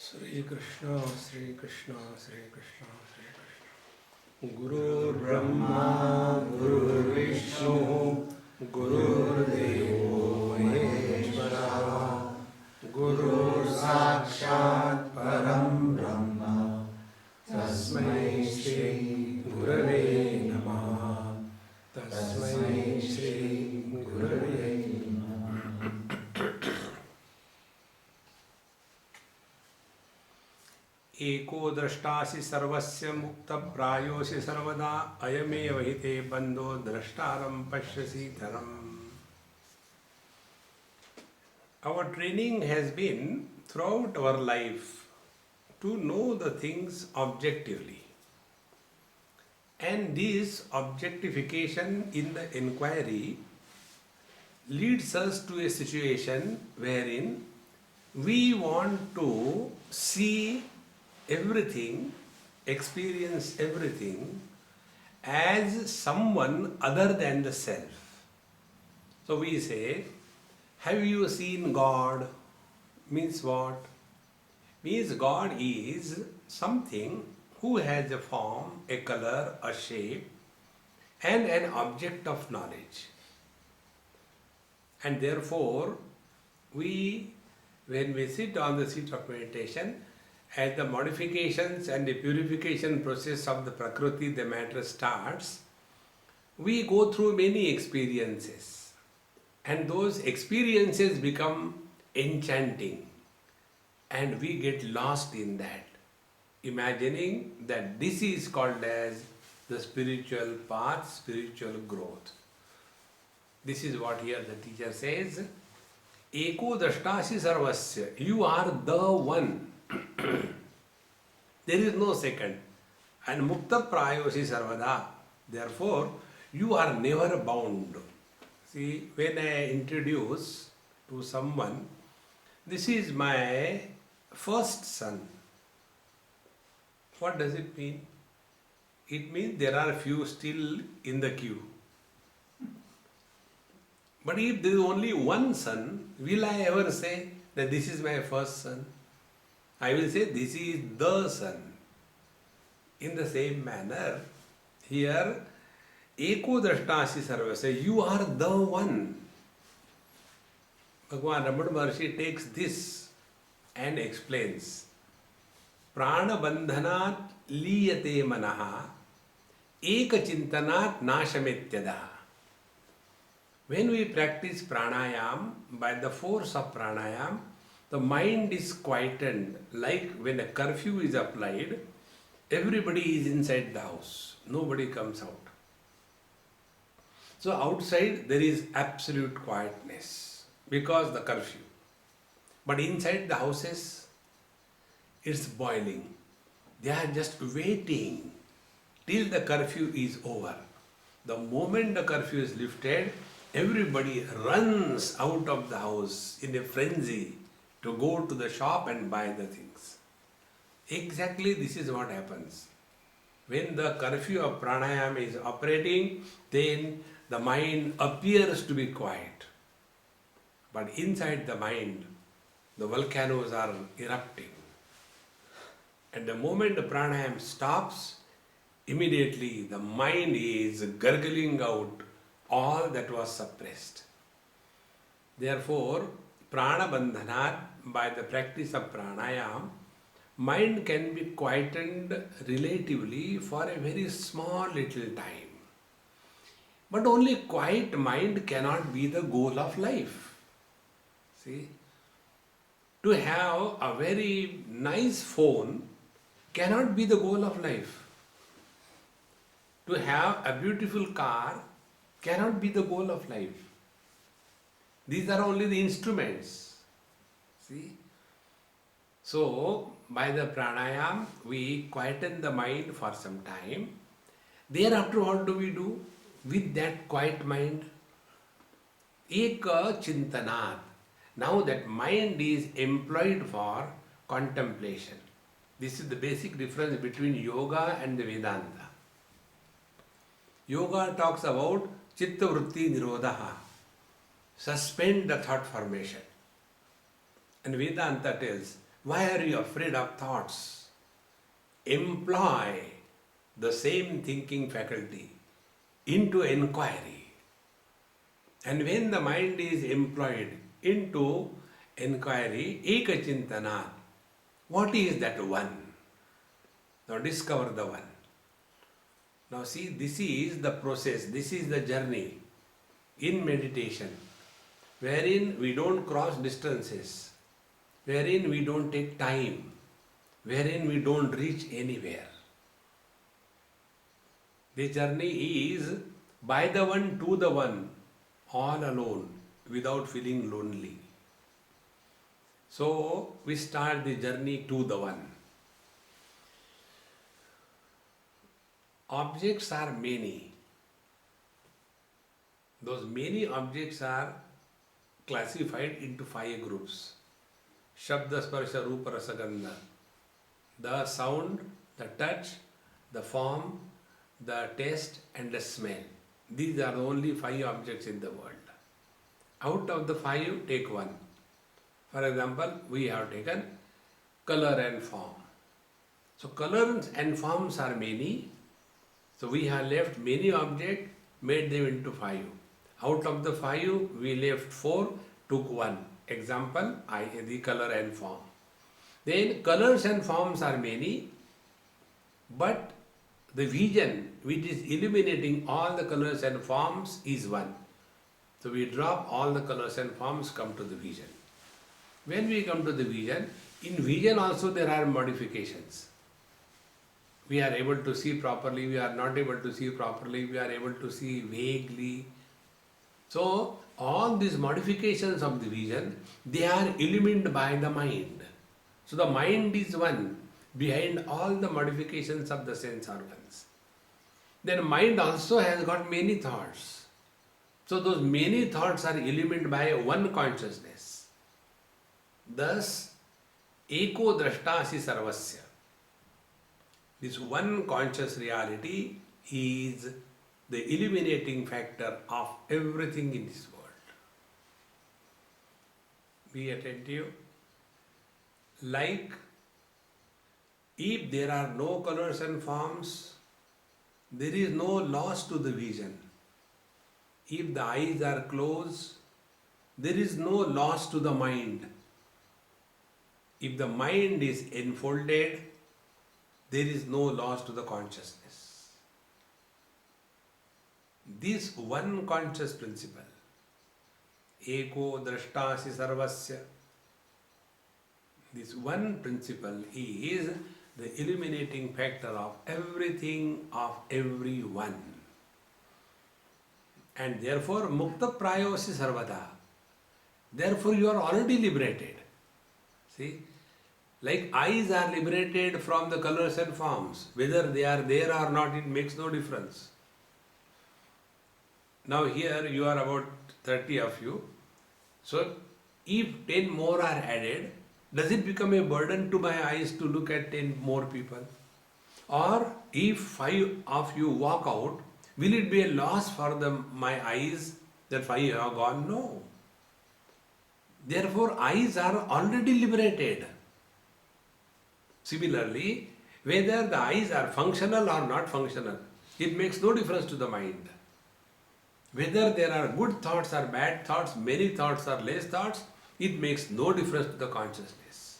Sri Krishna, Sri Krishna, Sri Krishna, Sri Krishna. Guru Brahma, Guru Vishnu, Guru Devo Maheshwara, Guru Sakshat Param Brahma, Tasmai Shri Gurave Namaha, Tasmai Shri Gurave एको द्रष्टासि सर्वस्य मुक्त प्रायोसि सर्वदा अयमेव हि ते बन्धो द्रष्टारं पश्यसि धरम्. Our training has been throughout our life to know the things objectively. And this objectification in the inquiry leads us to a situation wherein we want to see everything, experience everything as someone other than the self. So we say, have you seen God? Means what? Means God is something who has a form, a color, a shape, and an object of knowledge. And therefore, when we sit on the seat of meditation, as the modifications and the purification process of the Prakriti, the matter starts, we go through many experiences. And those experiences become enchanting. And we get lost in that, imagining that this is called as the spiritual path, spiritual growth. This is what here the teacher says, Eko Dashtasi Sarvasya, you are the one. There is no second. And Mukta Prayosi Sarvada. Therefore, you are never bound. See, when I introduce to someone, this is my first son. What does it mean? It means there are few still in the queue. But if there is only one son, will I ever say that this is my first son? I will say this is the son. In the same manner, here, Eko Drashtasi Sarvasya, you are the one. Bhagavan Ramana Maharshi takes this and explains. Prana bandhanat liyate manaha eka chintanat nashametyada. When we practice pranayam, by the force of pranayam, the mind is quietened, like when a curfew is applied, everybody is inside the house, nobody comes out. So outside there is absolute quietness because the curfew. But inside the houses, it's boiling. They are just waiting till the curfew is over. The moment the curfew is lifted, everybody runs out of the house in a frenzy to go to the shop and buy the things. Exactly this is what happens. When the curfew of pranayama is operating, then the mind appears to be quiet. But inside the mind, the volcanoes are erupting. At the moment the pranayama stops, immediately the mind is gurgling out all that was suppressed. Therefore, prana bandhanat, by the practice of pranayam, mind can be quietened relatively for a very small little time. But only quiet mind cannot be the goal of life. See, to have a very nice phone cannot be the goal of life. To have a beautiful car cannot be the goal of life. These are only the instruments. See? So, by the pranayam, we quieten the mind for some time. Thereafter, what do we do with that quiet mind? Eka chintanat. Now that mind is employed for contemplation. This is the basic difference between yoga and the Vedanta. Yoga talks about chitta vritti nirodha. Suspend the thought formation. And Vedanta tells, Why are you afraid of thoughts? Employ the same thinking faculty into inquiry. And when the mind is employed into inquiry, ekachintana, what is that one? Now discover the one. Now see, this is the process, this is the journey in meditation, wherein we don't cross distances, wherein we don't take time, wherein we don't reach anywhere. The journey is by the one to the one, all alone, without feeling lonely. So we start the journey to the one. Objects are many. Those many objects are classified into 5 groups. Shabda, Sparsha, Rupa, Rasa, Gandha. The sound, the touch, the form, the taste and the smell. These are the only 5 objects in the world. Out of the 5, take one. For example, we have taken color and form. So colors and forms are many. So we have left many objects, made them into 5. Out of the 5, we left 4, took one. Example, the color and form. Then colors and forms are many, but the vision which is illuminating all the colors and forms is one. So we drop all the colors and forms, come to the vision. When we come to the vision, in vision also there are modifications. We are able to see properly, we are not able to see properly, we are able to see vaguely. So all these modifications of the vision, they are illumined by the mind. So the mind is one behind all the modifications of the sense organs. Then mind also has got many thoughts. So those many thoughts are illumined by one consciousness. Thus, eko drashtasi sarvasya. This one conscious reality is the illuminating factor of everything in this world. Be attentive. Like, if there are no colors and forms, there is no loss to the vision. If the eyes are closed, there is no loss to the mind. If the mind is enfolded, there is no loss to the consciousness. This one conscious principle, eko drashtasi sarvasya, this one principle is the illuminating factor of everything, of everyone. And therefore, mukta prayosi sarvada. Therefore, you are already liberated. See? Like eyes are liberated from the colors and forms. Whether they are there or not, it makes no difference. Now here you are about 30 of you. So if 10 more are added, does it become a burden to my eyes to look at 10 more people? Or if 5 of you walk out, will it be a loss for my eyes that 5 have gone? No. Therefore, eyes are already liberated. Similarly, whether the eyes are functional or not functional, it makes no difference to the mind. Whether there are good thoughts or bad thoughts, many thoughts or less thoughts, it makes no difference to the consciousness.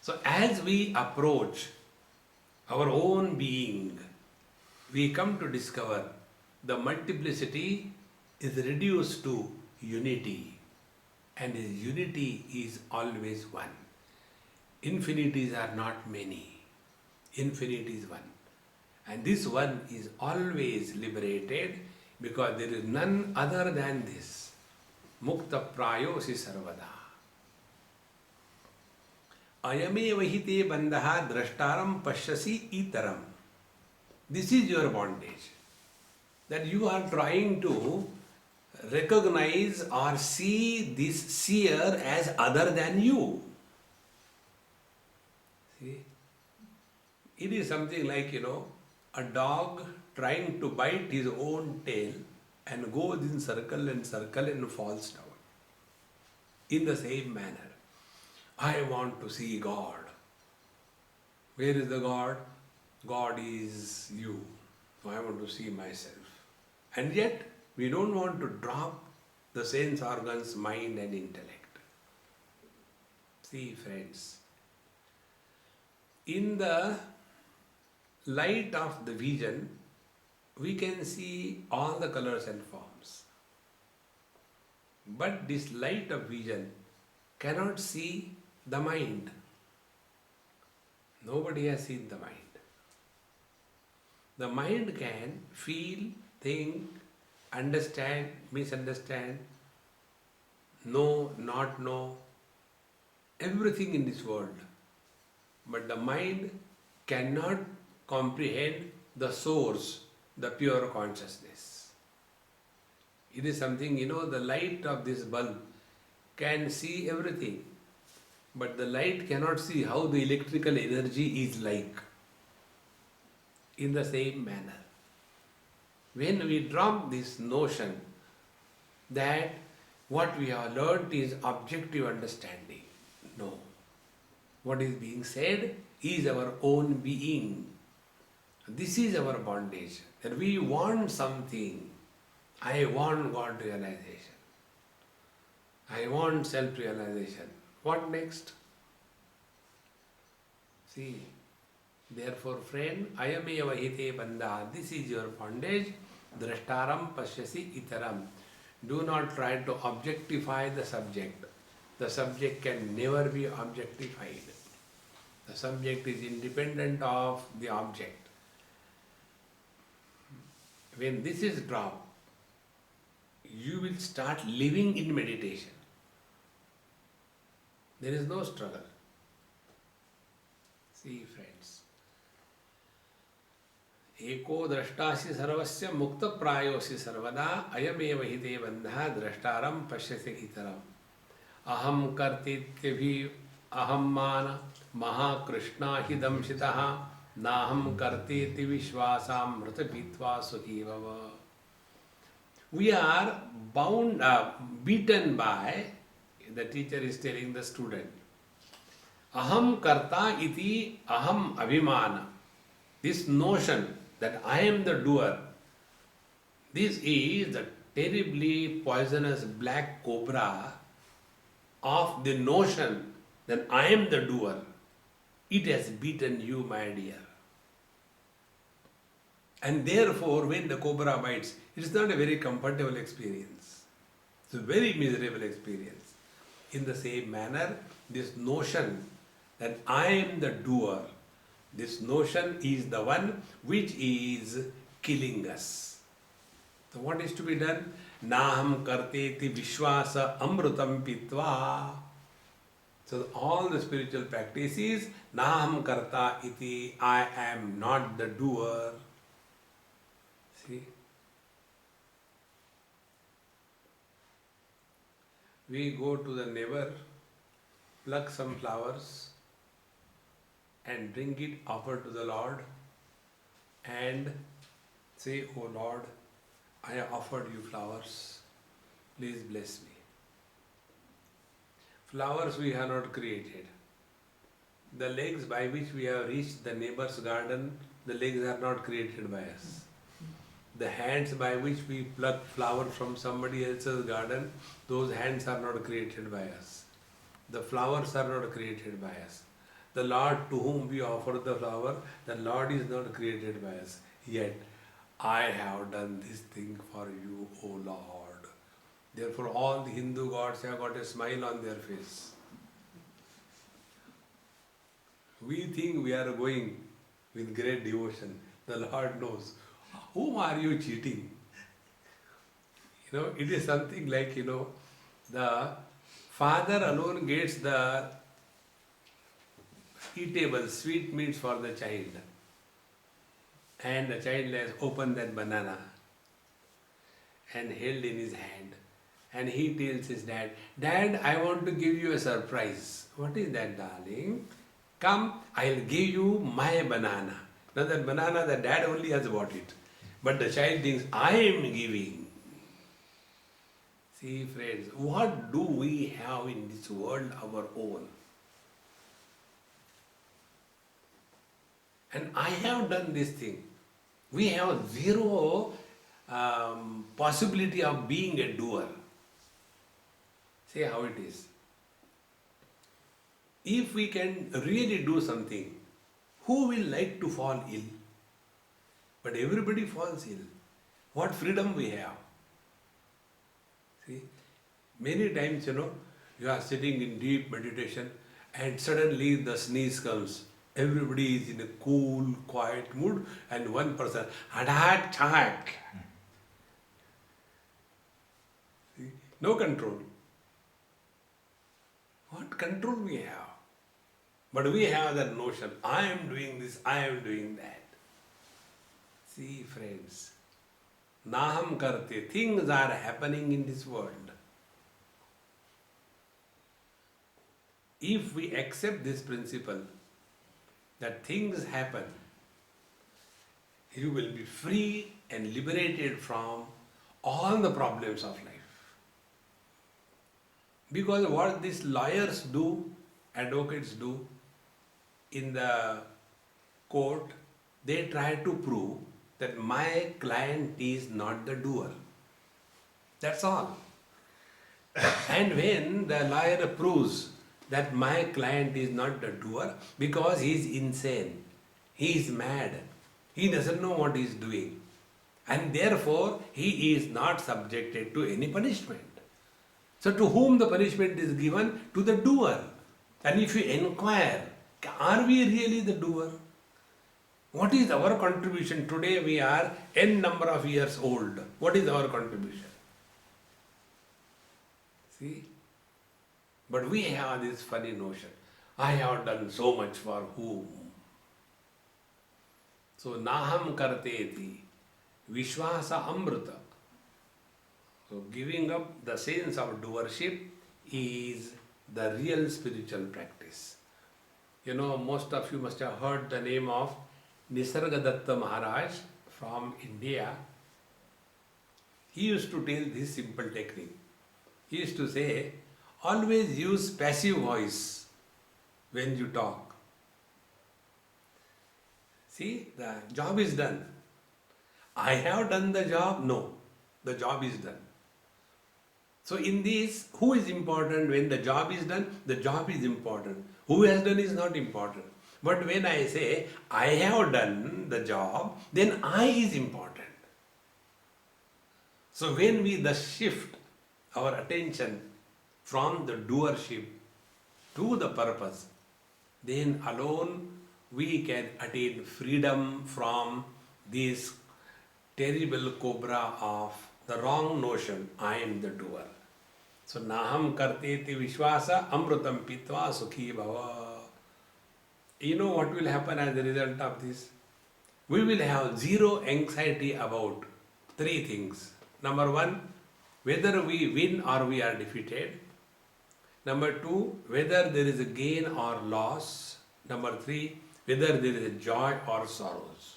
So as we approach our own being, we come to discover the multiplicity is reduced to unity, and this unity is always one. Infinities are not many. Infinity is one. And this one is always liberated because there is none other than this. Mukta prayosi sarvada. Ayame vahite bandha drashtaram pashyasi itaram. This is your bondage. That you are trying to recognize or see this seer as other than you. See? It is something like, a dog trying to bite his own tail and goes in circle and circle and falls down. In the same manner, I want to see God. Where is the God? God is you. So I want to see myself. And yet, we don't want to drop the sense organs, mind and intellect. See, friends, in the light of the vision, we can see all the colors and forms. But this light of vision cannot see the mind. Nobody has seen the mind. The mind can feel, think, understand, misunderstand, know, not know, everything in this world. But the mind cannot comprehend the source, the pure consciousness. It is something, the light of this bulb can see everything, but the light cannot see how the electrical energy is like. In the same manner, when we drop this notion that what we have learnt is objective understanding, no. What is being said is our own being. This is our bondage, that we want something. I want God realization. I want self-realization. What next? See, therefore, friend, ayameva hite bandha, this is your bondage. Drashtaram pashyasi itaram. Do not try to objectify the subject. The subject can never be objectified. The subject is independent of the object. When this is dropped, you will start living in meditation. There is no struggle. See, friends. Eko drashtasi sarvasya mukta prayosi sarvada ayameva hite bandha drashtaram pashyase itaram. Aham kartityabhi aham mana mahakrishna hidam shitaha naham kartiti vishvasam mritapitva sukhivava. We are bound, beaten by, the teacher is telling the student, aham karta iti aham abhimana. This notion that I am the doer, this is the terribly poisonous black cobra of the notion that I am the doer. It has beaten you, my dear. And therefore, when the cobra bites, it is not a very comfortable experience. It's a very miserable experience. In the same manner, this notion that I am the doer, this notion is the one which is killing us. So what is to be done? Naham karteti vishwasa amrutam pitva. So all the spiritual practice is naham karta iti, I am not the doer. See? We go to the neighbor, pluck some flowers and bring it, offer to the Lord and say, oh Lord, I have offered you flowers, please bless me. Flowers we have not created. The legs by which we have reached the neighbor's garden, the legs are not created by us. The hands by which we pluck flowers from somebody else's garden, those hands are not created by us. The flowers are not created by us. The Lord to whom we offer the flower, the Lord is not created by us. Yet, I have done this thing for you, O Lord. Therefore, all the Hindu gods have got a smile on their face. We think we are going with great devotion. The Lord knows. Whom are you cheating? It is something like, the father alone gets the eatable sweet meats for the child. And the child has opened that banana and held in his hand. And he tells his dad, Dad, I want to give you a surprise. What is that, darling? Come, I'll give you my banana. Now that banana, the dad only has bought it. But the child thinks, I am giving. See, friends, what do we have in this world our own? and I have done this thing. We have zero possibility of being a doer. See how it is. If we can really do something, who will like to fall ill? But everybody falls ill. What freedom we have? See, many times, you are sitting in deep meditation and suddenly the sneeze comes. Everybody is in a cool, quiet mood and one person, attack. See, no control. What control we have? But we have that notion, I am doing this, I am doing that. See, friends, naham karte, things are happening in this world. If we accept this principle that things happen, you will be free and liberated from all the problems of life. Because what these lawyers do, advocates do in the court, they try to prove that my client is not the doer. That's all. And when the lawyer proves that my client is not the doer, because he is insane, he is mad, he doesn't know what he is doing, and therefore he is not subjected to any punishment. So to whom the punishment is given? To the doer. And if you inquire, are we really the doer? What is our contribution? Today we are n number of years old. What is our contribution? See? But we have this funny notion. I have done so much for whom? So naham karteti vishwasa amrita. So giving up the sense of doership is the real spiritual practice. Most of you must have heard the name of Nisargadatta Maharaj from India. He used to tell this simple technique. He used to say, always use passive voice when you talk. See, the job is done. I have done the job? No, the job is done. So in this, who is important? When the job is done, the job is important. Who has done is not important. But when I say, I have done the job, then I is important. So when we thus shift our attention from the doership to the purpose, then alone we can attain freedom from this terrible cobra of the wrong notion, I am the doer. So naham karteti vishwasa amrutam pitva sukhi bhava. You know what will happen as a result of this? We will have zero anxiety about three things. Number one, whether we win or we are defeated. Number two, whether there is a gain or loss. Number three, whether there is a joy or sorrows.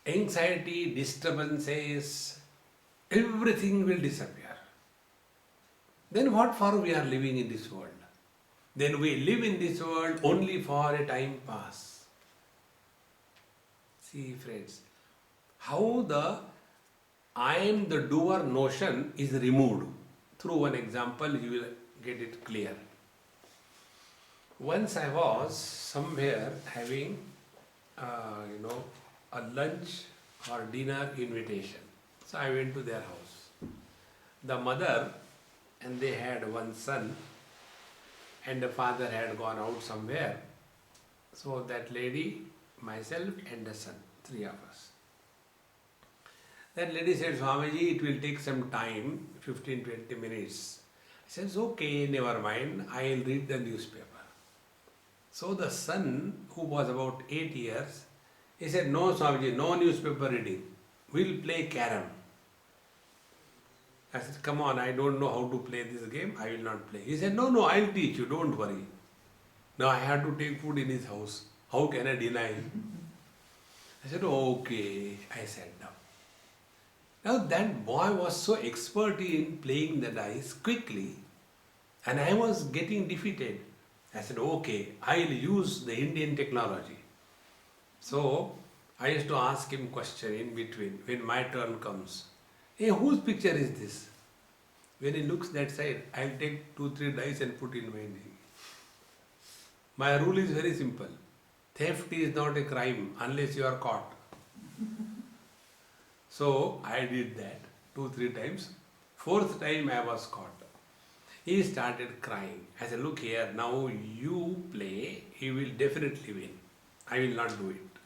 Anxiety, disturbances, everything will disappear. Then what for we are living in this world? Then we live in this world only for a time pass. See, friends, how the I am the doer notion is removed. Through one example, you will get it clear. Once I was somewhere having, a lunch or dinner invitation. So I went to their house. The mother and they had one son, and the father had gone out somewhere. So that lady, myself and the son, three of us. That lady said, Swamiji, it will take some time, 15-20 minutes. I said, okay, never mind, I will read the newspaper. So the son, who was about 8 years, he said, no Swamiji, no newspaper reading, we'll play carom. I said, come on, I don't know how to play this game, I will not play. He said, no, I'll teach you, don't worry. Now I had to take food in his house. How can I deny him? I said, okay. I sat down. Now that boy was so expert in playing the dice quickly, and I was getting defeated. I said, okay, I'll use the Indian technology. So I used to ask him question in between when my turn comes. Hey, whose picture is this? When he looks that side, I'll take 2-3 dice and put in my name. My rule is very simple. Theft is not a crime unless you are caught. So I did that 2-3 times. Fourth time I was caught. He started crying. I said, look here, now you play, he will definitely win. I will not do it.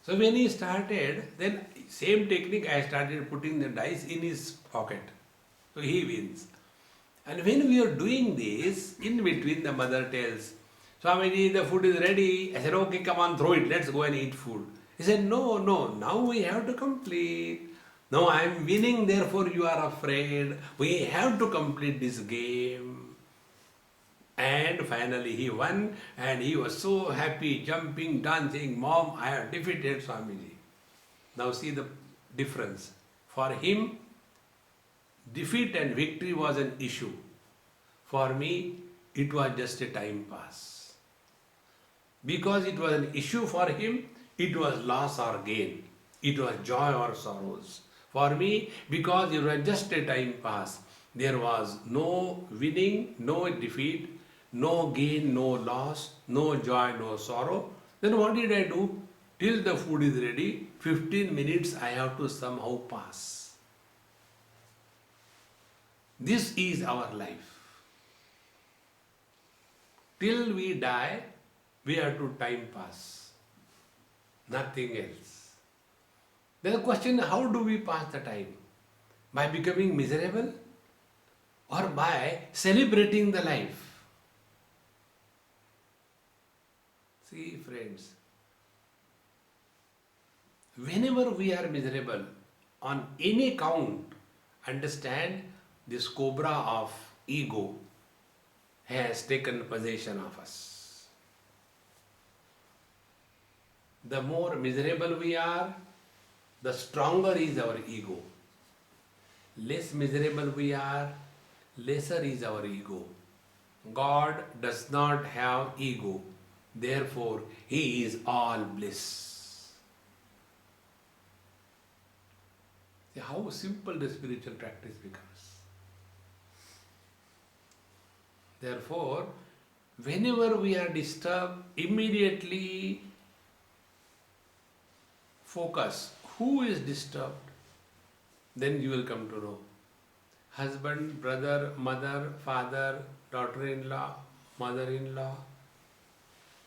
So when he started, then same technique, I started putting the dice in his pocket. So he wins. And when we are doing this, in between the mother tells, Swamiji, the food is ready. I said, okay, come on, throw it, let's go and eat food. He said, no, now we have to complete. No, I am winning, therefore you are afraid. We have to complete this game. And finally he won and he was so happy, jumping, dancing. Mom, I have defeated Swamiji. Now see the difference. For him, defeat and victory was an issue. For me, it was just a time pass. Because it was an issue for him, it was loss or gain. It was joy or sorrows. For me, because it was just a time pass, there was no winning, no defeat, no gain, no loss, no joy, no sorrow. Then what did I do? Till the food is ready, 15 minutes I have to somehow pass. This is our life. Till we die, we have to time pass. Nothing else. Then the question, how do we pass the time? By becoming miserable or by celebrating the life? See, friends, whenever we are miserable on any count, understand this cobra of ego has taken possession of us. The more miserable we are, the stronger is our ego. Less miserable we are, lesser is our ego. God does not have ego. Therefore, He is all bliss. See how simple the spiritual practice becomes. Therefore, whenever we are disturbed, immediately focus. Who is disturbed? Then you will come to know. Husband, brother, mother, father, daughter-in-law, mother-in-law.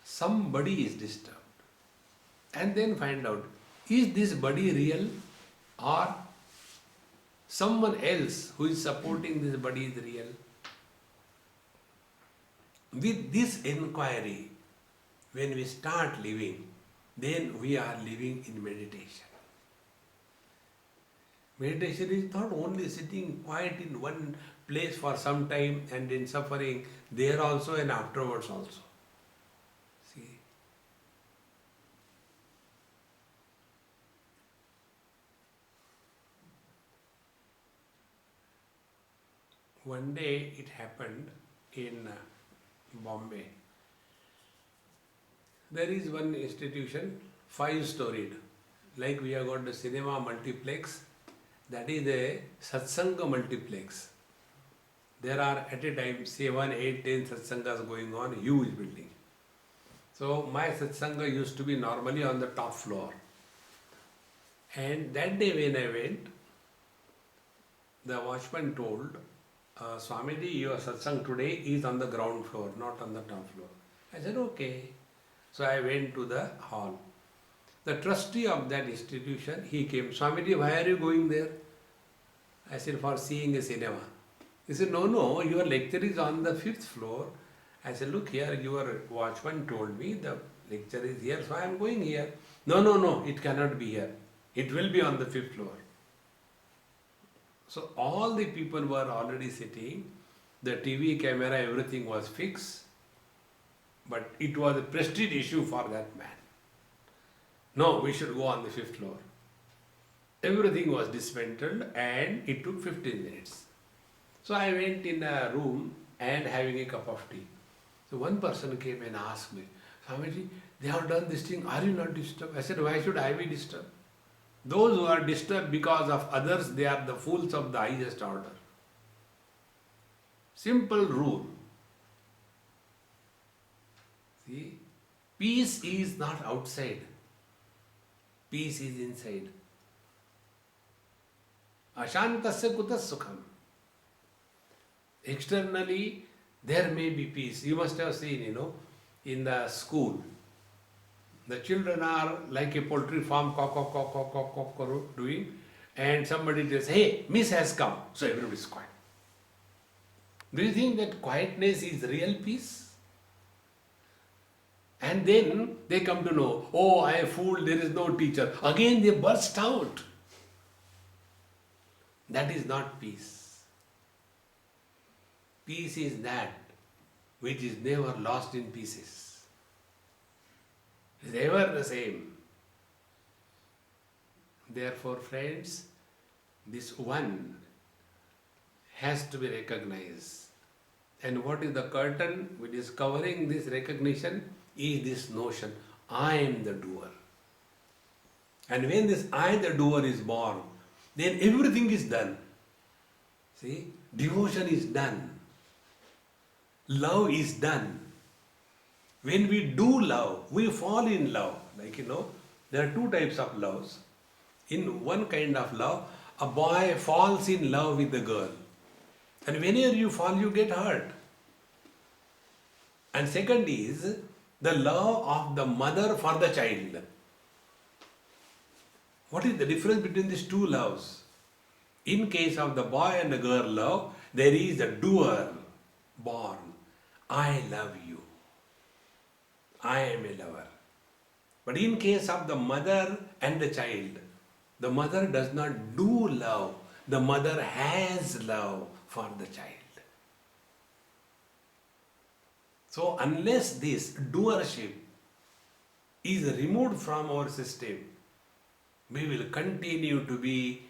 Somebody is disturbed. And then find out, is this body real or someone else who is supporting this body is real? With this inquiry, when we start living, then we are living in meditation. Meditation is not only sitting quiet in one place for some time and in suffering, there also and afterwards also. See? One day it happened in Bombay. There is one institution, 5-storied, like we have got the cinema multiplex, that is a satsanga multiplex. There are at a time 7, 8, 10 satsangas going on, huge building. So my satsanga used to be normally on the top floor. And that day when I went, the watchman told, Swamiji, your satsang today is on the ground floor, not on the top floor. I said, okay. So I went to the hall. The trustee of that institution, he came, Swamiji, why are you going there? I said, for seeing a cinema. He said, no, your lecture is on the 5th floor. I said, look here, your watchman told me the lecture is here, so I am going here. No, it cannot be here. It will be on the 5th floor. So all the people were already sitting, the TV camera, everything was fixed, but it was a prestige issue for that man. No, we should go on the 5th floor. Everything was dismantled and it took 15 minutes. So I went in a room and having a cup of tea. So one person came and asked me, Swamiji, they have done this thing, are you not disturbed? I said, why should I be disturbed? Those who are disturbed because of others, they are the fools of the highest order. Simple rule. See, peace is not outside. Peace is inside. Ashantasya kutas sukham. Externally, there may be peace. You must have seen, in the school, the children are like a poultry farm, doing, and somebody says, hey, Miss has come. So everybody is quiet. Do you think that quietness is real peace? And then they come to know, oh, I fooled, there is no teacher. Again they burst out. That is not peace. Peace is that which is never lost in pieces. It is ever the same. Therefore, friends, this one has to be recognized. And what is the curtain which is covering this recognition is this notion, I am the doer. And when this I, the doer, is born, then everything is done. See, devotion is done. Love is done. When we do love, we fall in love. There are two types of loves. In one kind of love, a boy falls in love with the girl. And whenever you fall, you get hurt. And second is the love of the mother for the child. What is the difference between these two loves? In case of the boy and the girl love, there is a doer born. I love you. I am a lover. But in case of the mother and the child, the mother does not do love. The mother has love for the child. So unless this doership is removed from our system, we will continue to be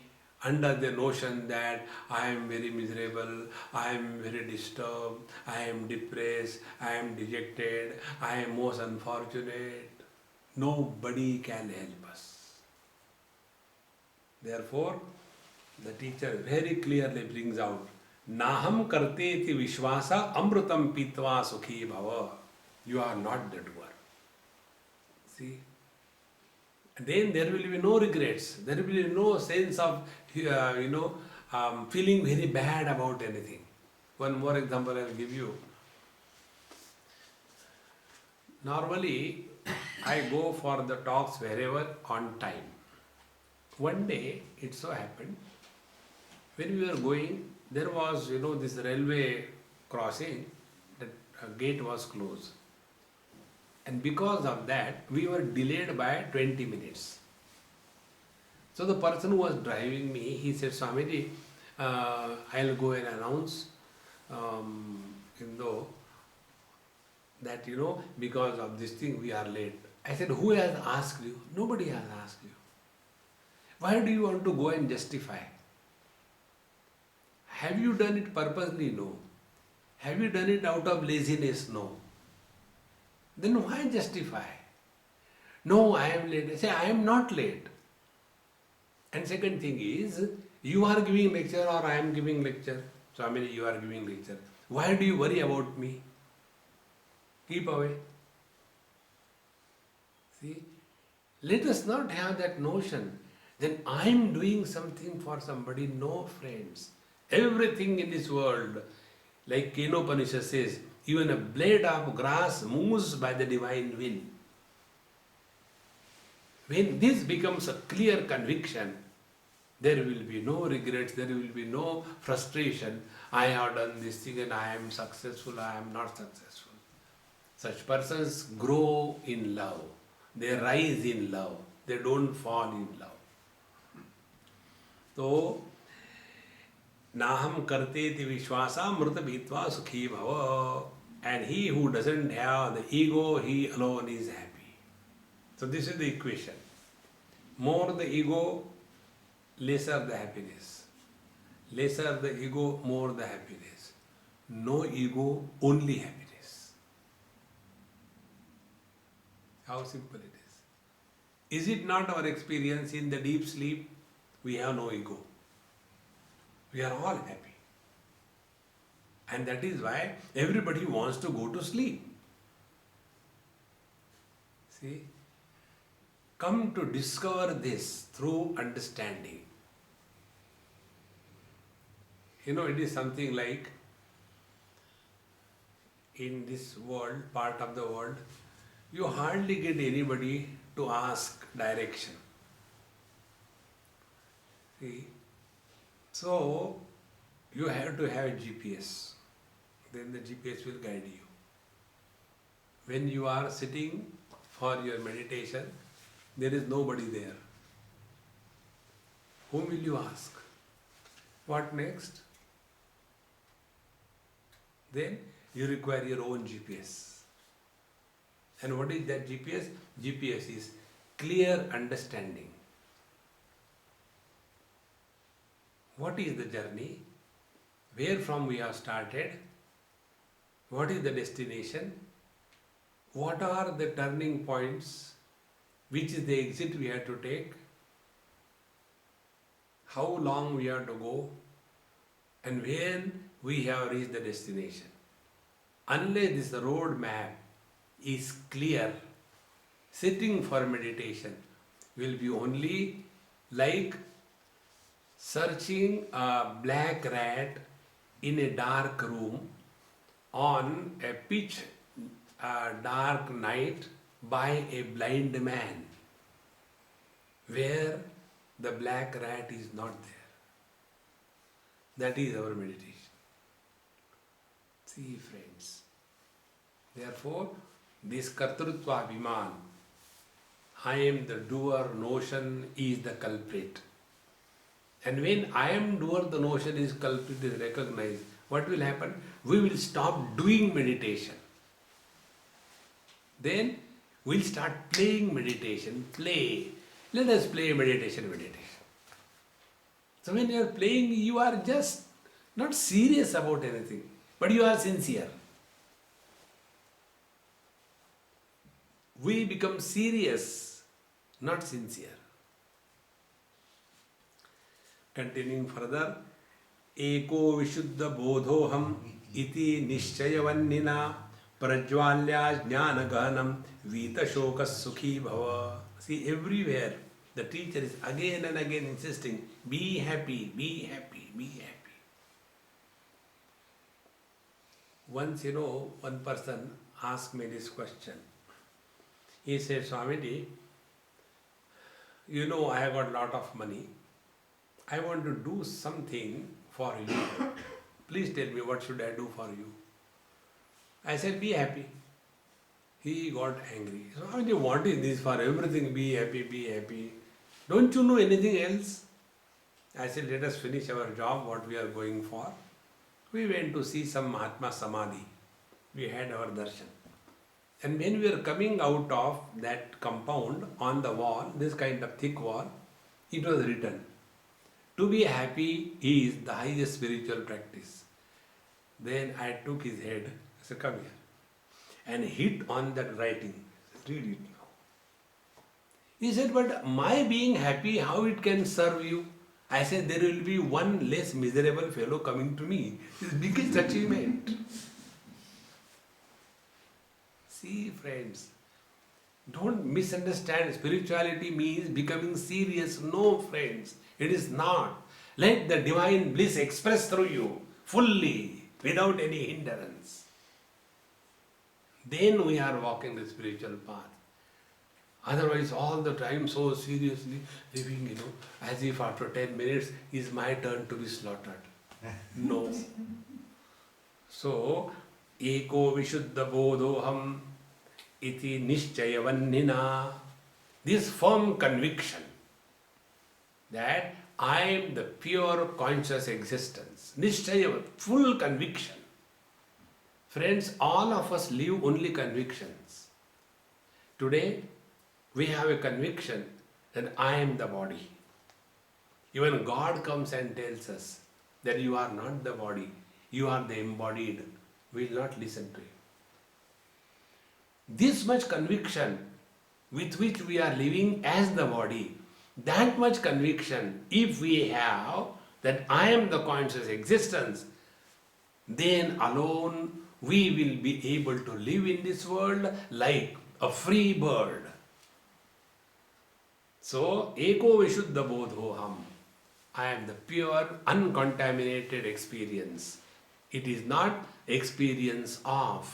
under the notion that I am very miserable, I am very disturbed, I am depressed, I am dejected, I am most unfortunate. Nobody can help us. Therefore, the teacher very clearly brings out, Naham karteti vishwasa amrutam pitva sukhi bhava. You are not the doer. See? Then there will be no regrets. There will be no sense of, feeling very bad about anything. One more example I will give you. Normally, I go for the talks wherever on time. One day, it so happened, when we were going, there was, this railway crossing, the gate was closed. And because of that, we were delayed by 20 minutes. So the person who was driving me, he said, Swamiji, I'll go and announce, that, because of this thing we are late. I said, who has asked you? Nobody has asked you. Why do you want to go and justify? Have you done it purposely? No. Have you done it out of laziness? No. Then why justify? No, I am late. I say, I am not late. And second thing is, you are giving lecture or I am giving lecture. Swami, you are giving lecture. Why do you worry about me? Keep away. See, let us not have that notion. Then I am doing something for somebody. No, friends. Everything in this world, like Kenopanishad says, even a blade of grass moves by the divine will. When this becomes a clear conviction, there will be no regrets, there will be no frustration. I have done this thing and I am successful, I am not successful. Such persons grow in love. They rise in love. They don't fall in love. So, Naham karteti vishwasa mrta bhitva sukhi bhava. And he who doesn't have the ego, he alone is happy. So this is the equation. More the ego, lesser the happiness. Lesser the ego, more the happiness. No ego, only happiness. How simple it is. Is it not our experience in the deep sleep? We have no ego. We are all happy. And that is why everybody wants to go to sleep. See? Come to discover this through understanding. It is something like in this world, part of the world, you hardly get anybody to ask direction. See? So, you have to have a GPS. Then the GPS will guide you. When you are sitting for your meditation, there is nobody there. Whom will you ask? What next? Then you require your own GPS. And what is that GPS? GPS is clear understanding. What is the journey? Where from we have started? What is the destination? What are the turning points? Which is the exit we have to take? How long we have to go? And when we have reached the destination. Unless this road map is clear, sitting for meditation will be only like searching a black rat in a dark room on a pitch dark night by a blind man, where the black rat is not there. That is our meditation. See, friends. Therefore, this Kartrutva Abhiman, I am the doer notion, is the culprit. And when I am doer, the notion is culprit, is recognized, what will happen? We will stop doing meditation. Then we'll start playing meditation. Play. Let us play meditation. So when you are playing, you are just not serious about anything, but you are sincere. We become serious, not sincere. Continuing further, eko vishuddha bodhoham iti nishchayavannina prajvalya jnana gahanam vita shokas sukhi bhava. See, everywhere the teacher is again and again insisting, be happy, be happy, be happy. Once, one person asked me this question. He said, Swamiji, I have got a lot of money. I want to do something for you. Please tell me, what should I do for you? I said, be happy. He got angry. Swamiji, what is this for everything? Be happy, be happy. Don't you know anything else? I said, let us finish our job, what we are going for. We went to see some Mahatma Samadhi. We had our darshan. And when we were coming out of that compound, on the wall, this kind of thick wall, it was written, to be happy is the highest spiritual practice. Then I took his head, I said, come here, and hit on that writing. Read it now. He said, but my being happy, how it can serve you? I said, there will be one less miserable fellow coming to me. His biggest achievement. See, friends, don't misunderstand. Spirituality means becoming serious. No, friends, it is not. Let the divine bliss express through you fully, without any hindrance. Then we are walking the spiritual path. Otherwise, all the time so seriously living, as if after 10 minutes is my turn to be slaughtered. No. So, eko vishuddha bodhoham iti nishchayavannina. This firm conviction that I am the pure conscious existence. Nishchaya, full conviction. Friends, all of us live only convictions. Today, we have a conviction that I am the body. Even God comes and tells us that you are not the body, you are the embodied. We will not listen to you. This much conviction with which we are living as the body, that much conviction, if we have that I am the conscious existence, then alone we will be able to live in this world like a free bird. So, Eko Vishuddha Bodhoham. I am the pure, uncontaminated experience. It is not experience of.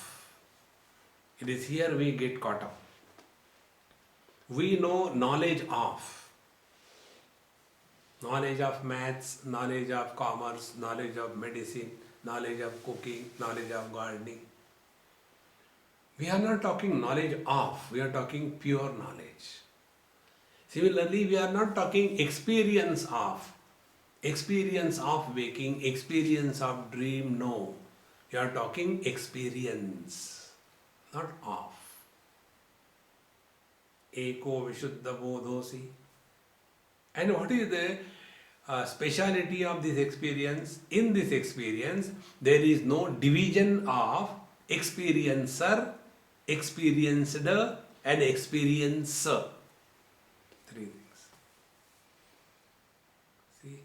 It is here we get caught up. We know knowledge of. Knowledge of maths, knowledge of commerce, knowledge of medicine, knowledge of cooking, knowledge of gardening. We are not talking knowledge of, we are talking pure knowledge. Similarly, we are not talking experience of waking, experience of dream, no. We are talking experience, not of. Eko Vishuddha Bodhosi. And what is the speciality of this experience? In this experience, there is no division of experiencer, experienced, and experiencer. Three things. See?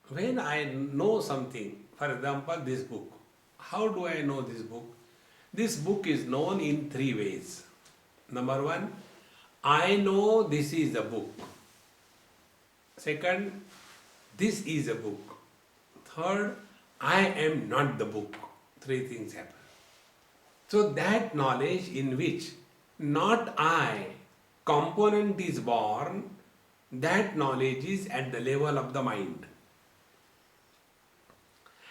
When I know something, for example, this book, how do I know this book? This book is known in three ways. Number one, I know this is a book. Second, this is a book. Third, I am not the book. Three things happen. So that knowledge in which not I component is born, that knowledge is at the level of the mind.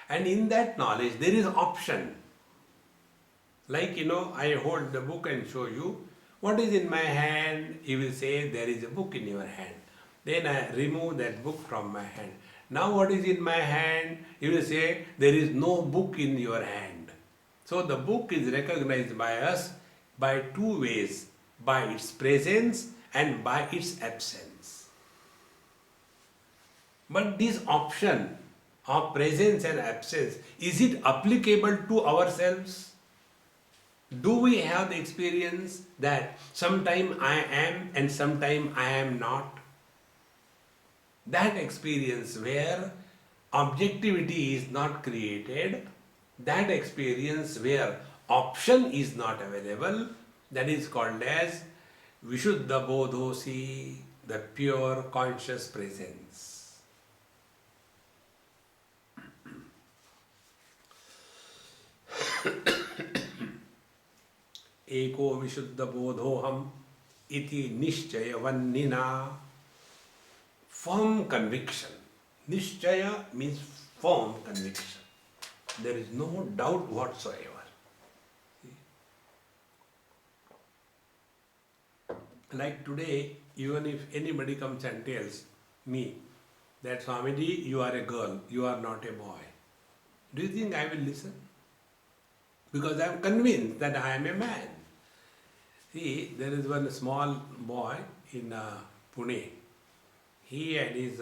And in that knowledge there is option. Like, I hold the book and show you what is in my hand. You will say there is a book in your hand. Then I remove that book from my hand. Now what is in my hand? You will say there is no book in your hand. So the book is recognized by us by two ways, by its presence and by its absence. But this option of presence and absence, is it applicable to ourselves? Do we have the experience that sometime I am and sometime I am not? That experience where objectivity is not created, that experience where option is not available, that is called as Vishuddha Bodhosi, the pure conscious presence. Eko Vishuddha Bodhoham iti Nishchaya. Firm conviction. Nishchaya means firm conviction. There is no doubt whatsoever. Like today, even if anybody comes and tells me that Swamiji, you are a girl, you are not a boy, do you think I will listen? Because I am convinced that I am a man. See, there is one small boy in Pune. He and his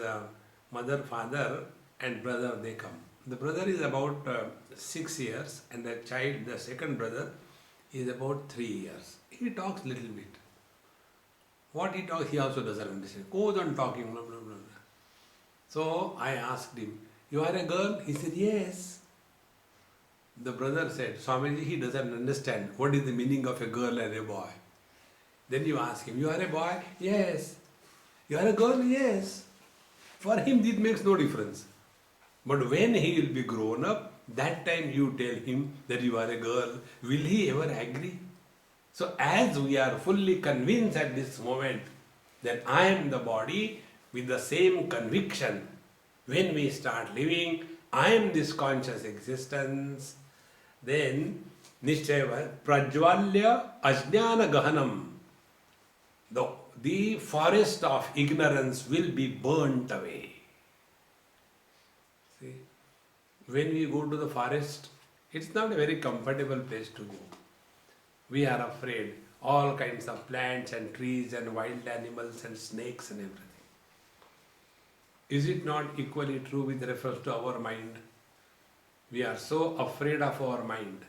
mother, father and brother, they come. The brother is about 6 years and the child, the second brother, is about 3 years. He talks little bit. What he talks, he also doesn't understand. Goes on talking, blah, blah, blah, blah. So I asked him, you are a girl? He said, yes. The brother said, Swamiji, he doesn't understand what is the meaning of a girl and a boy. Then you ask him, you are a boy? Yes. You are a girl? Yes. For him, this makes no difference. But when he will be grown up, that time you tell him that you are a girl, will he ever agree? So as we are fully convinced at this moment that I am the body, with the same conviction, when we start living, I am this conscious existence, then Nishchaya Prajvalya Ajnana Gahanam, the forest of ignorance will be burnt away. See, when we go to the forest, it's not a very comfortable place to go. We are afraid, all kinds of plants and trees and wild animals and snakes and everything. Is it not equally true with reference to our mind? We are so afraid of our mind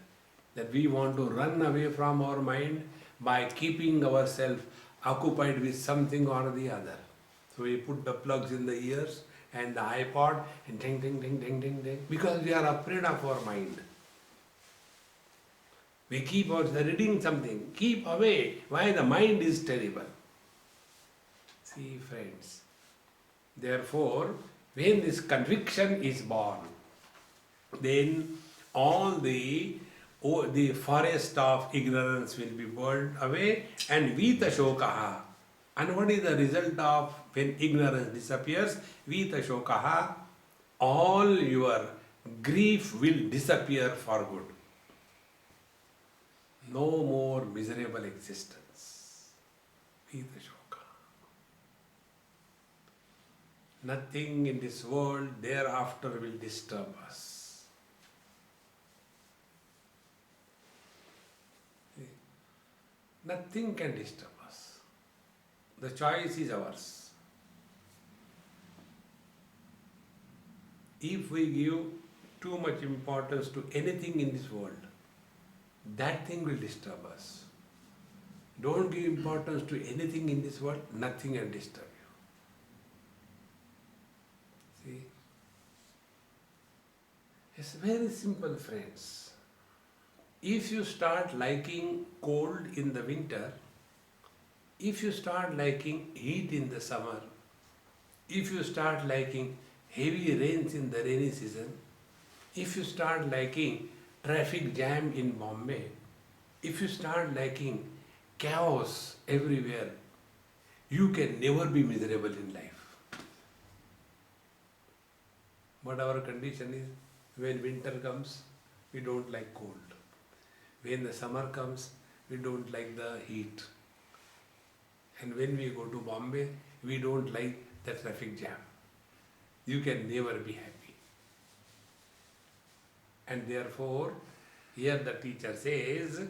that we want to run away from our mind by keeping ourselves occupied with something or the other. So we put the plugs in the ears and the iPod and ding, ding, ding, ding, ding, ding, because we are afraid of our mind. We keep on reading something, keep away. Why? The mind is terrible. See, friends. Therefore, when this conviction is born, then all the forest of ignorance will be burned away, and vita shokaha. And what is the result of when ignorance disappears? Vita shokaha. All your grief will disappear for good. No more miserable existence. Vita shoka. Nothing in this world thereafter will disturb us. Nothing can disturb us. The choice is ours. If we give too much importance to anything in this world, that thing will disturb us. Don't give importance to anything in this world, nothing can disturb you. See? It's very simple, friends. If you start liking cold in the winter, if you start liking heat in the summer, if you start liking heavy rains in the rainy season, if you start liking traffic jam in Bombay, if you start liking chaos everywhere, you can never be miserable in life. But our condition is, when winter comes, we don't like cold. When the summer comes, we don't like the heat. And when we go to Bombay, we don't like the traffic jam. You can never be happy. And therefore, here the teacher says,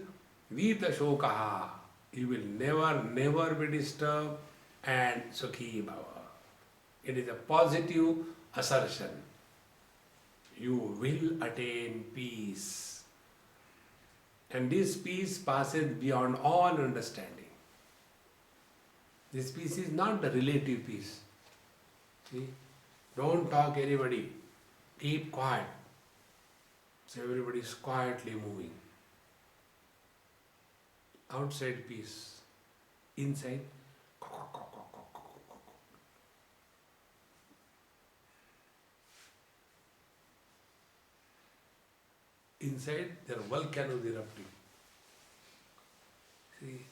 Vita shokaha, you will never be disturbed, and sukhi bhava. It is a positive assertion. You will attain peace. And this peace passes beyond all understanding. This peace is not the relative peace. See? Don't talk anybody. Keep quiet. So everybody is quietly moving. Outside peace. Inside, inside there are volcanoes erupting. See,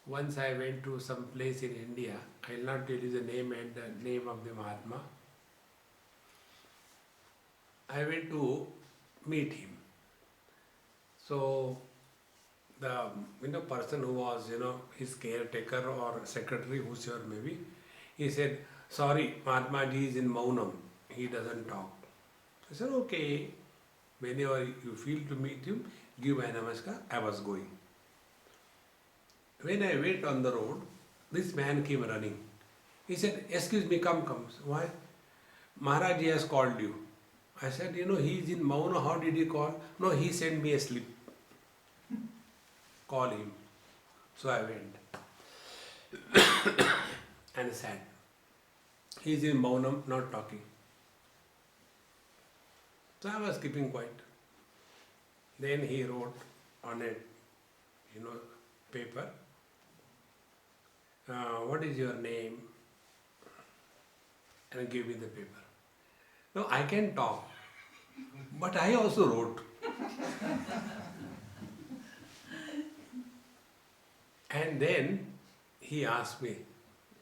once I went to some place in India, I will not tell you the name and the name of the Mahatma. I went to meet him. So the person who was his caretaker or secretary, whosoever maybe, he said, sorry, Mahatma ji is in Maunam, he doesn't talk. I said, okay, whenever you feel to meet him, give my namaskar. I was going. When I went on the road, this man came running. He said, excuse me, come. Why? Maharaj has called you. I said, he is in Mauna, how did he call? No, he sent me a slip. Call him. So I went. And sat. He is in Maunam, not talking. So I was keeping quiet. Then he wrote on a paper, what is your name? And gave me the paper. No, I can talk, but I also wrote. And then he asked me,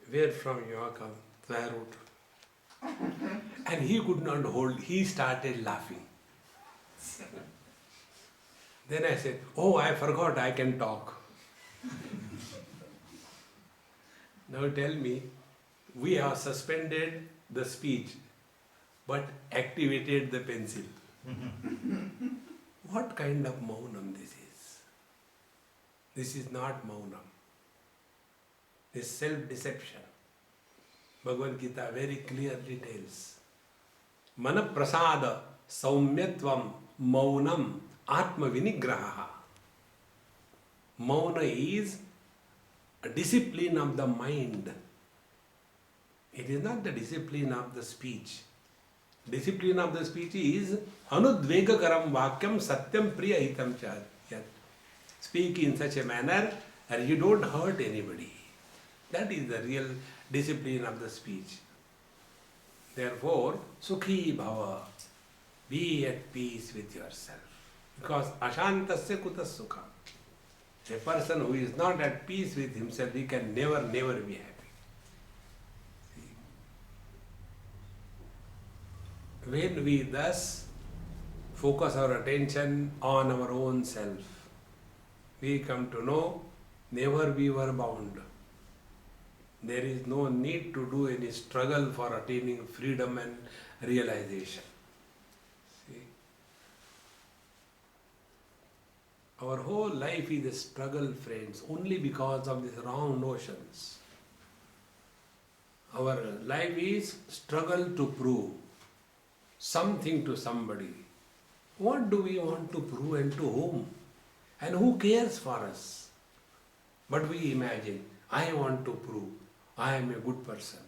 where from you are come? So I wrote. And he could not hold, he started laughing. Then I said, oh, I forgot I can talk. Now tell me, we have suspended the speech, but activated the pencil. What kind of Maunam this is? This is not Maunam. This is self-deception. Bhagavad Gita very clearly tells, Mana prasada saumyatvam maunam Atma Vinigraha. Mauna is a discipline of the mind. It is not the discipline of the speech. Discipline of the speech is Anudvegakaram Vakyam Satyam Priya Hitam Cha. Speak in such a manner that you don't hurt anybody. That is the real discipline of the speech. Therefore, Sukhi Bhava. Be at peace with yourself. Because Ashantasya Kutas Sukha. A person who is not at peace with himself, he can never be happy. See? When we thus focus our attention on our own self, we come to know never we were bound. There is no need to do any struggle for attaining freedom and realization. See? Our whole life is a struggle, friends, only because of these wrong notions. Our life is struggle to prove something to somebody. What do we want to prove and to whom? And who cares for us? But we imagine, I want to prove I am a good person,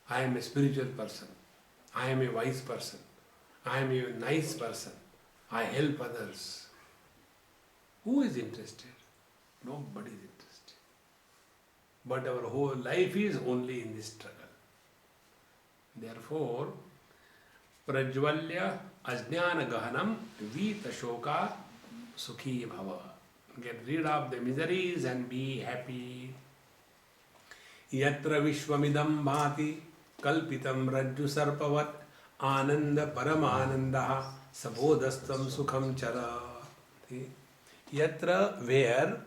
I am a spiritual person, I am a wise person, I am a nice person, I help others. Who is interested? Nobody is interested. But our whole life is only in this struggle. Therefore, Prajvalya Ajnana Gahanam Vita Shoka Sukhi Bhava. Get rid of the miseries and be happy. Yatra Vishwamidam Bhati Kalpitam Rajju Sarpavat Ananda Paramanandaha Sabodastam Sukham Chara. Yatra, where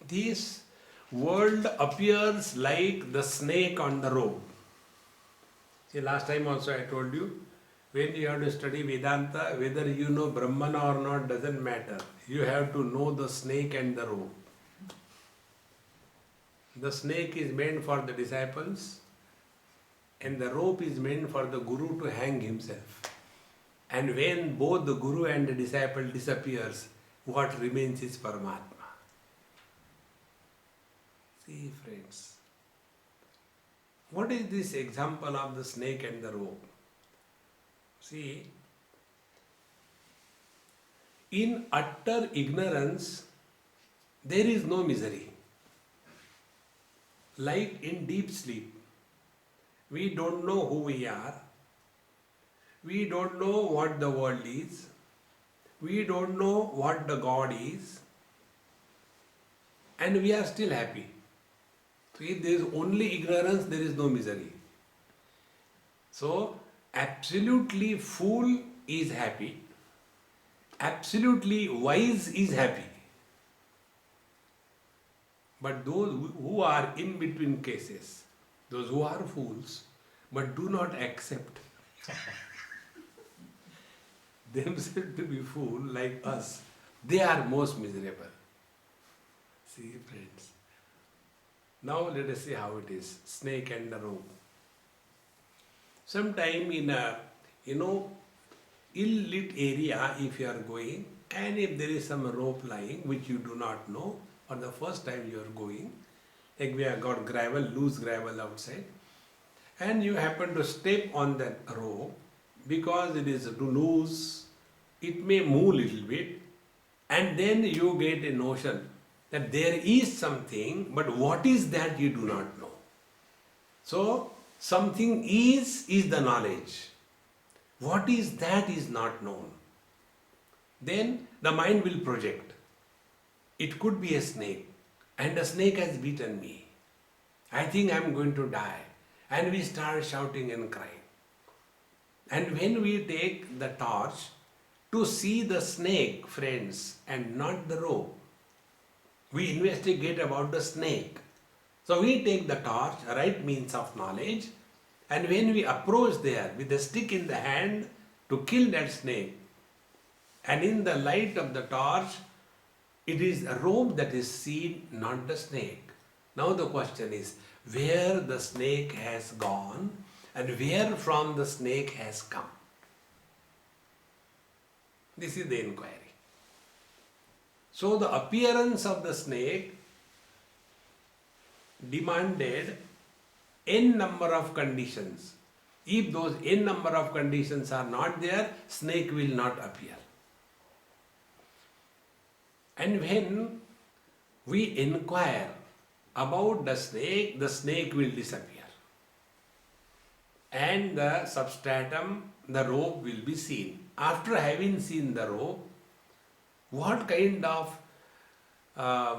this world appears like the snake on the rope. See, last time also I told you, when you have to study Vedanta, whether you know Brahman or not doesn't matter. You have to know the snake and the rope. The snake is meant for the disciples and the rope is meant for the Guru to hang himself. And when both the Guru and the disciple disappears, what remains is Paramatma. See, friends, what is this example of the snake and the rope? See, in utter ignorance, there is no misery. Like in deep sleep, we don't know who we are, we don't know what the world is, we don't know what the God is, and we are still happy. So if there is only ignorance, there is no misery. So, absolutely fool is happy, absolutely wise is happy. But those who are in between cases, those who are fools but do not accept themselves to be fool like us, they are most miserable. See, friends. Now let us see how it is. Snake and the rope. Sometime in a, ill-lit area, if you are going, and if there is some rope lying which you do not know, or the first time you are going, like we have got gravel, loose gravel outside, and you happen to step on that rope, because it is loose, it may move little bit, and then you get a notion that there is something, but what is that you do not know. So, something is the knowledge. What is that is not known. Then the mind will project. It could be a snake, and a snake has bitten me. I think I am going to die. And we start shouting and crying. And when we take the torch to see the snake, friends, and not the rope, we investigate about the snake. So we take the torch, right means of knowledge, and when we approach there with a stick in the hand to kill that snake, and in the light of the torch, it is a rope that is seen, not the snake. Now the question is, where the snake has gone and where from the snake has come? This is the inquiry. So the appearance of the snake demanded n number of conditions. If those n number of conditions are not there, snake will not appear. And when we inquire about the snake will disappear. And the substratum, the rope will be seen. After having seen the rope, what kind of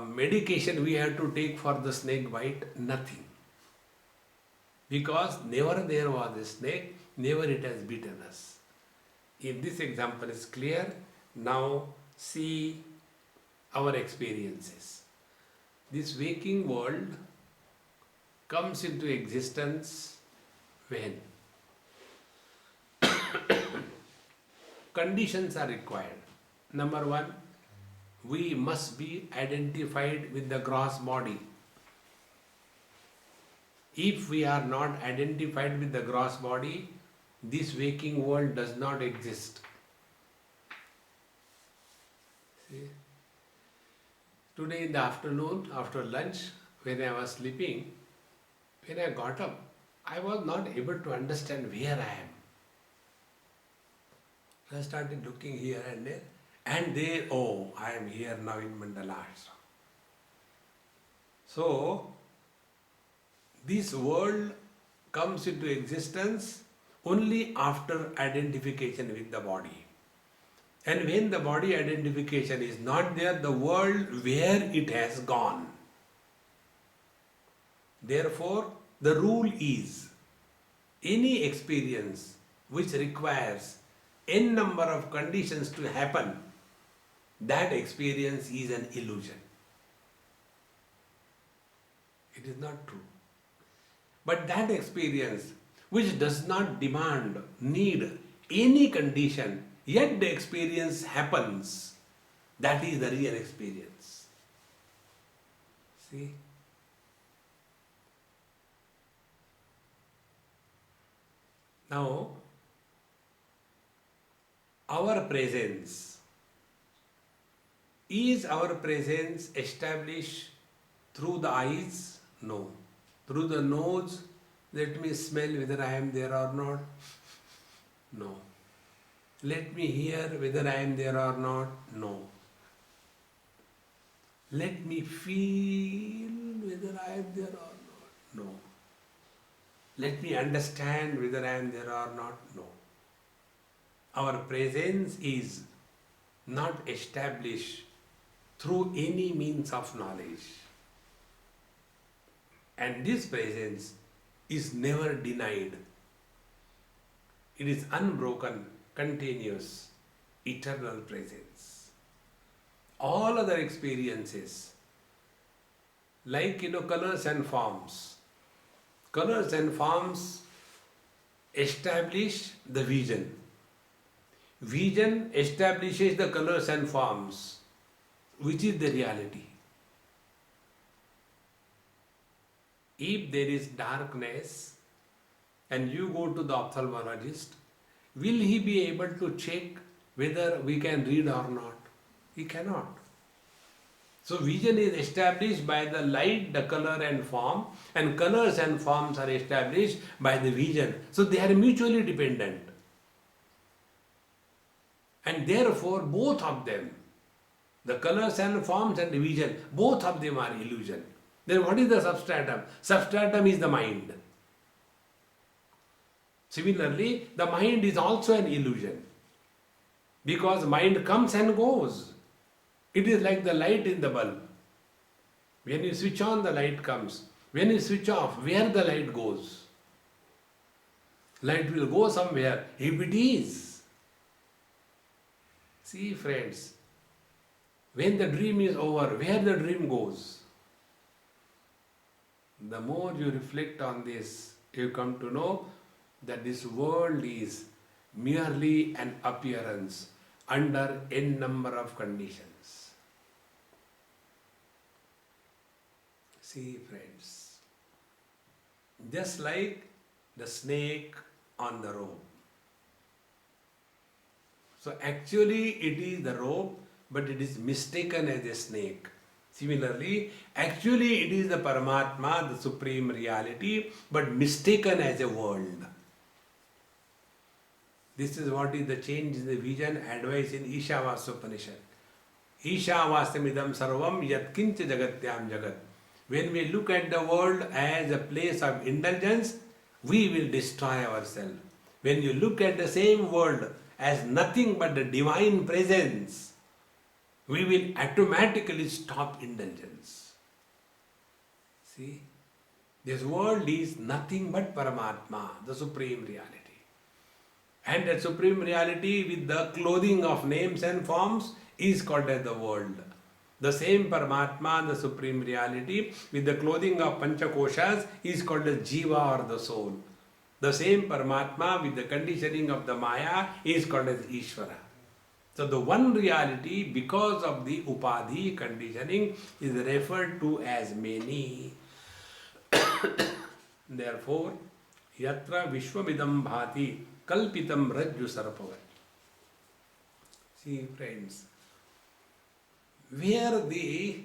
medication we have to take for the snake bite? Nothing. Because never there was a snake, never it has bitten us. If this example is clear, now see our experiences. This waking world comes into existence when conditions are required. Number one, we must be identified with the gross body. If we are not identified with the gross body, this waking world does not exist. See? Today in the afternoon, after lunch, when I was sleeping, when I got up, I was not able to understand where I am. I started looking here and there, and there, oh, I am here now in Mandala Ashram. So, this world comes into existence only after identification with the body. And when the body identification is not there, the world where it has gone. Therefore, the rule is any experience which requires n number of conditions to happen, that experience is an illusion. It is not true. But that experience which does not need any condition, yet the experience happens, that is the real experience. See? Now, our presence, is our presence established through the eyes? No. Through the nose, let me smell whether I am there or not? No. Let me hear whether I am there or not? No. Let me feel whether I am there or not? No. Let me understand whether I am there or not? No. Our presence is not established through any means of knowledge. And this presence is never denied. It is unbroken, continuous, eternal presence. All other experiences, like colors and forms. Colors and forms establish the vision. Vision establishes the colors and forms, which is the reality. If there is darkness and you go to the ophthalmologist, will he be able to check whether we can read or not? He cannot. So vision is established by the light, the color and form, and colors and forms are established by the vision. So they are mutually dependent. And therefore both of them, the colors and forms and the vision, both of them are illusion. Then what is the substratum? Substratum is the mind. Similarly, the mind is also an illusion. Because mind comes and goes. It is like the light in the bulb. When you switch on, the light comes. When you switch off, where the light goes? Light will go somewhere, if it is. See, friends, when the dream is over, where the dream goes? The more you reflect on this, you come to know that this world is merely an appearance under n number of conditions. See, friends, just like the snake on the rope. So actually it is the rope, but it is mistaken as a snake. Similarly, actually it is the Paramatma, the Supreme Reality, but mistaken as a world. This is what is the change in the vision advice in Ishavasya Upanishad. Ishavastamidam sarvam yatkincha jagatyam jagat. When we look at the world as a place of indulgence, we will destroy ourselves. When you look at the same world as nothing but the divine presence, we will automatically stop indulgence. See, this world is nothing but Paramatma, the Supreme Reality. And that Supreme Reality with the clothing of names and forms is called as the world. The same Paramatma, the Supreme Reality, with the clothing of Panchakoshas is called as Jiva or the soul. The same Paramatma with the conditioning of the Maya is called as Ishvara. So the one reality, because of the Upadhi conditioning, is referred to as many. Therefore, Yatra Vishwamidam Bhati Kalpitam Rajju Sarpavat. See, friends, where the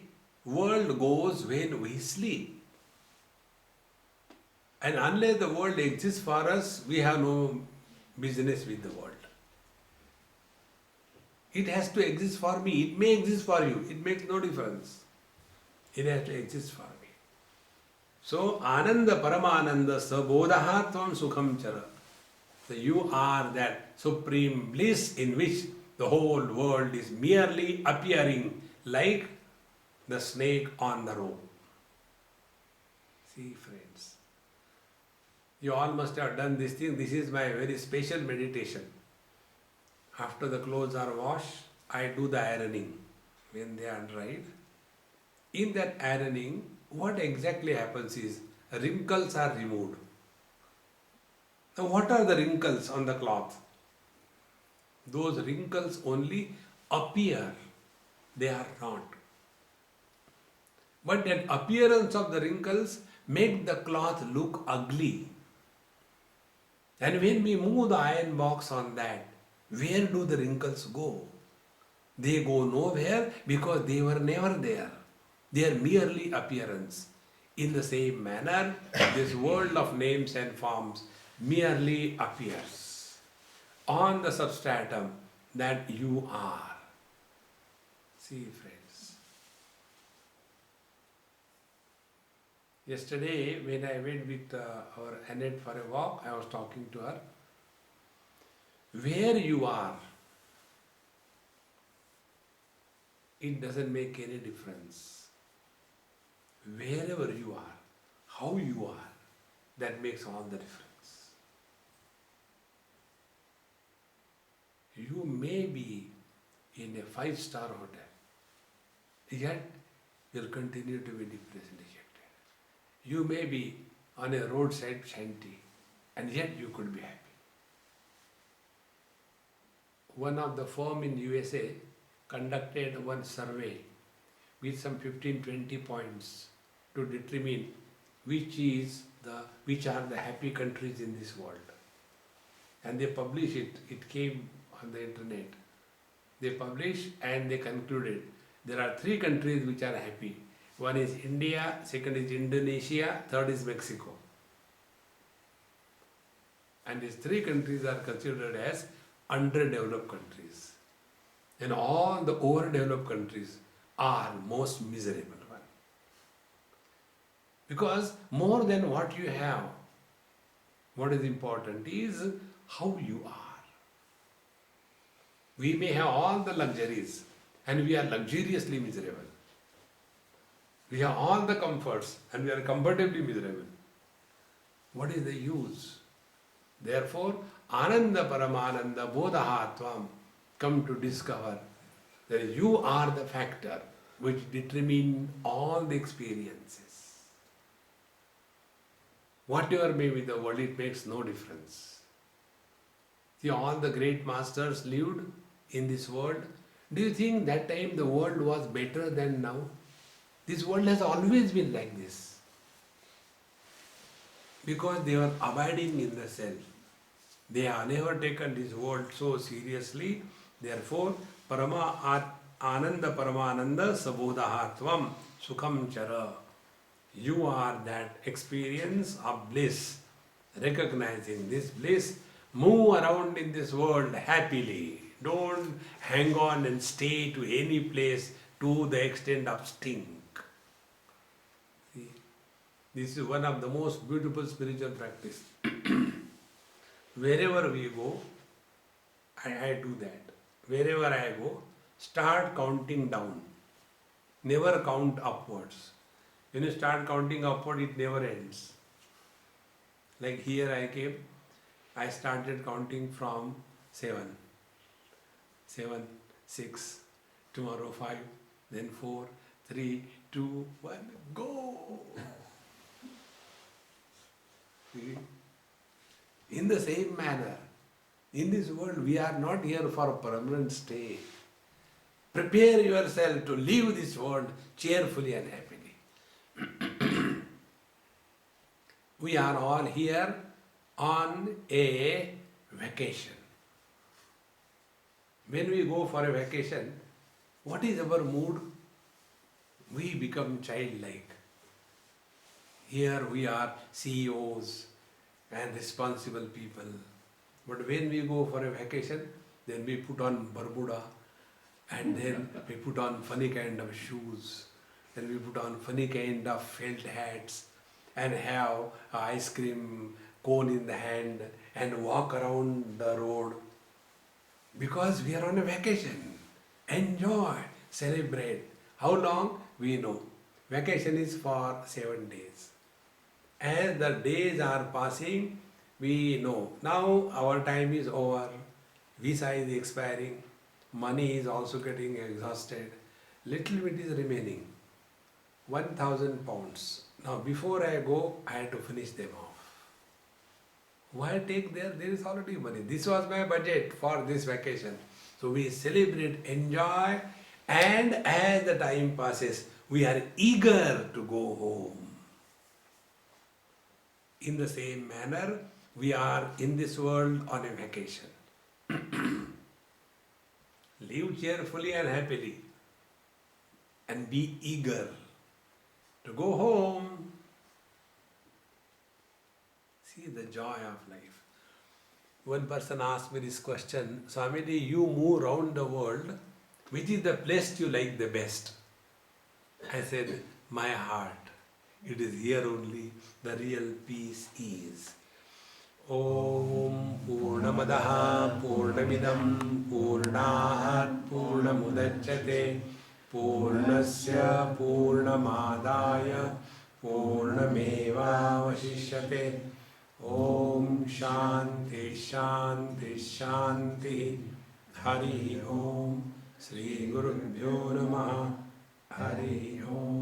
world goes when we sleep. And unless the world exists for us, we have no business with the world. It has to exist for me. It may exist for you. It makes no difference. It has to exist for me. So, Ananda Paramananda Sabodaha Tvam Sukham Chara. So you are that supreme bliss in which the whole world is merely appearing like the snake on the rope. See, friends, you all must have done this thing. This is my very special meditation. After the clothes are washed, I do the ironing when they are dried. In that ironing, what exactly happens is wrinkles are removed. Now, what are the wrinkles on the cloth? Those wrinkles only appear, they are not. But that appearance of the wrinkles make the cloth look ugly. And when we move the iron box on that, where do the wrinkles go? They go nowhere because they were never there. They are merely appearance. In the same manner, this world of names and forms merely appears on the substratum that you are. See, friends. Yesterday, when I went with our Annette for a walk, I was talking to her. Where you are, it doesn't make any difference. Wherever you are, how you are, that makes all the difference. You may be in a 5-star hotel, yet you'll continue to be depressed and dejected. You may be on a roadside shanty, and yet you could be happy. One of the firm in USA conducted one survey with some 15-20 points to determine which are the happy countries in this world. And they published it. It came on the internet. They published and they concluded there are 3 countries which are happy. One is India, second is Indonesia, third is Mexico. And these 3 countries are considered as underdeveloped countries. And all the overdeveloped countries are most miserable one. Because more than what you have, what is important is how you are. We may have all the luxuries and we are luxuriously miserable. We have all the comforts and we are comfortably miserable. What is the use? Therefore, Ananda Paramananda Bodhahatvam, come to discover that you are the factor which determine all the experiences. Whatever may be the world, it makes no difference. See, all the great masters lived in this world. Do you think that time the world was better than now? This world has always been like this. Because they were abiding in the self. They have never taken this world so seriously. Therefore, Ananda Paramananda Sabodha Tvam Sukham Chara. You are that experience of bliss. Recognizing this bliss, move around in this world happily. Don't hang on and stay to any place to the extent of stink. See, this is one of the most beautiful spiritual practice. Wherever we go, I do that. Wherever I go, start counting down. Never count upwards. When you start counting upward, it never ends. Like here I came, I started counting from 7. 7, 6, tomorrow 5, then 4, 3, 2, 1, go! See? In the same manner, in this world we are not here for a permanent stay. Prepare yourself to leave this world cheerfully and happily. We are all here on a vacation. When we go for a vacation, what is our mood? We become childlike. Here we are CEOs and responsible people. But when we go for a vacation, then we put on Bermuda, and then we put on funny kind of shoes, then we put on funny kind of felt hats, and have a ice cream cone in the hand and walk around the road. Because we are on a vacation. Enjoy, celebrate. How long? We know. Vacation is for 7 days. As the days are passing, we know. Now our time is over. Visa is expiring. Money is also getting exhausted. Little bit is remaining. 1,000 pounds. Now before I go, I had to finish them off. Why take there? There is already money. This was my budget for this vacation. So we celebrate, enjoy, and as the time passes, we are eager to go home. In the same manner, we are in this world on a vacation. Live cheerfully and happily, and be eager to go home. See the joy of life. One person asked me this question, Swamiji, you move around the world, which is the place you like the best? I said, my heart. It is here only the real peace is. Om Purnamadaha Purnamidam Purnat Purnamudachyate Purnasya Purnamadaya Purnameva Vashishyate. Om Shanti Shanti Shanti. Hari Om. Sri Gurubhyo Namaha. Hari Om.